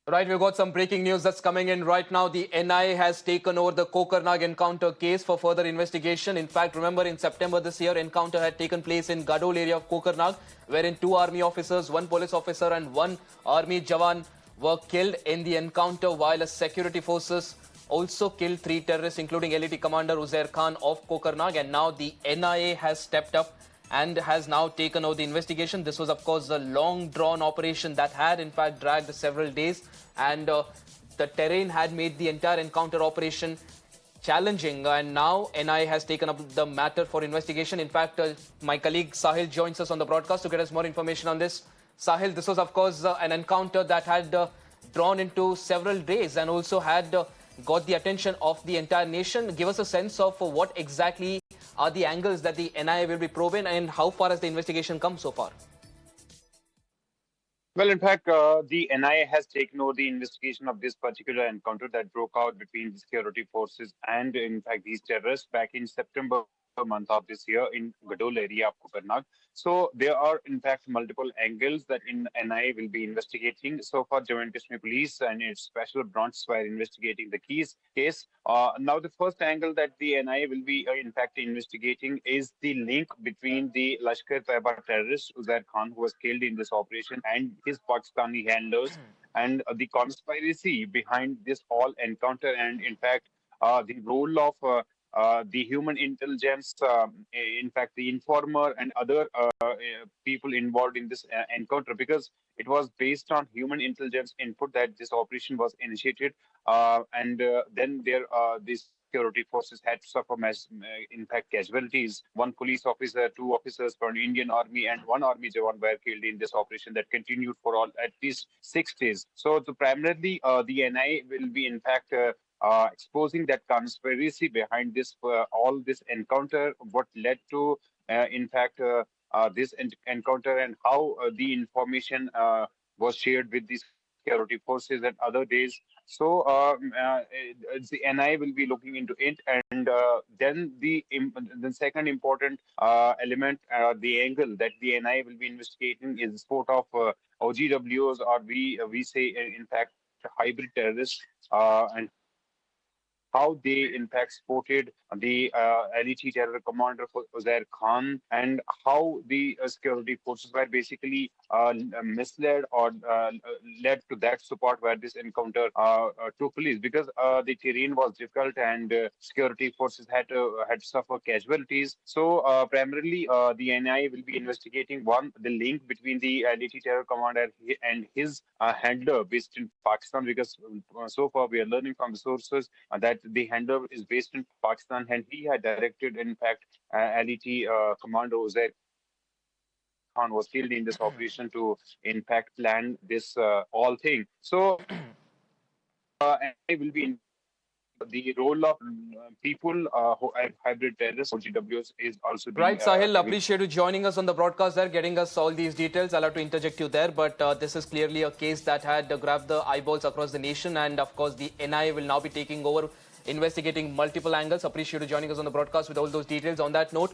Right, we've got some breaking news that's coming in right now. The NIA has taken over the Kokernag Encounter case for further investigation. In fact, remember in September this year, encounter had taken place in Gadol area of Kokernag, wherein 2 army officers, 1 police officer and 1 army jawan were killed in the encounter, while a security forces also killed 3 terrorists, including LET commander Uzair Khan of Kokernag. And now the NIA has stepped up and has now taken over the investigation. This was, of course, a long-drawn operation that had, in fact, dragged several days, and the terrain had made the entire encounter operation challenging. And now NIA has taken up the matter for investigation. In fact, my colleague Sahil joins us on the broadcast to get us more information on this. Sahil, this was, of course, an encounter that had drawn into several days and also had got the attention of the entire nation. Give us a sense of what exactly are the angles that the NIA will be probing and how far has the investigation come so far? Well, in fact, the NIA has taken over the investigation of this particular encounter that broke out between the security forces and, in fact, these terrorists back in September month of this year in Gadol area of Kokernag. So there are, in fact, multiple angles that in NIA will be investigating. So far, Jammu and Kashmir Police and its special branch were investigating the case. Now, the first angle that the NIA will be, in fact, investigating is the link between the Lashkar-e-Taiba terrorist Uzair Khan, who was killed in this operation, and his Pakistani handlers, and the conspiracy behind this whole encounter, and in fact, the role of the human intelligence, in fact, the informer and other people involved in this encounter, because it was based on human intelligence input that this operation was initiated, and then these security forces had to suffer in fact, casualties. 1 police officer, 2 officers from Indian Army, and 1 army jawan were killed in this operation that continued for at least 6 days. So, primarily, the NIA will be, in fact, exposing that conspiracy behind this all this encounter, what led to, in fact, this encounter, and how the information was shared with these security forces and other days. So the NIA will be looking into it, and then the second important element, the angle that the NIA will be investigating is the sport of OGWs, or we say, in fact, hybrid terrorists, and how they in fact supported the LET terror commander Uzair Khan, and how the security forces were basically misled or led to that support where this encounter took place, because the terrain was difficult, and security forces had to suffer casualties. So primarily, the NIA will be investigating, one, the link between the LET terror commander and his handler based in Pakistan, because so far we are learning from the sources that the handler is based in Pakistan, and he had directed, in fact, LET commander Uzair Khan was killed in this operation to, in fact, plan this all thing. So, I will be in the role of people who are hybrid terrorists, or GWs, is also being Right, Sahil, appreciate you joining us on the broadcast there, getting us all these details. I'll have to interject you there, but this is clearly a case that had grabbed the eyeballs across the nation, and of course the NIA will now be taking over, investigating multiple angles. Appreciate you joining us on the broadcast with all those details. On that note,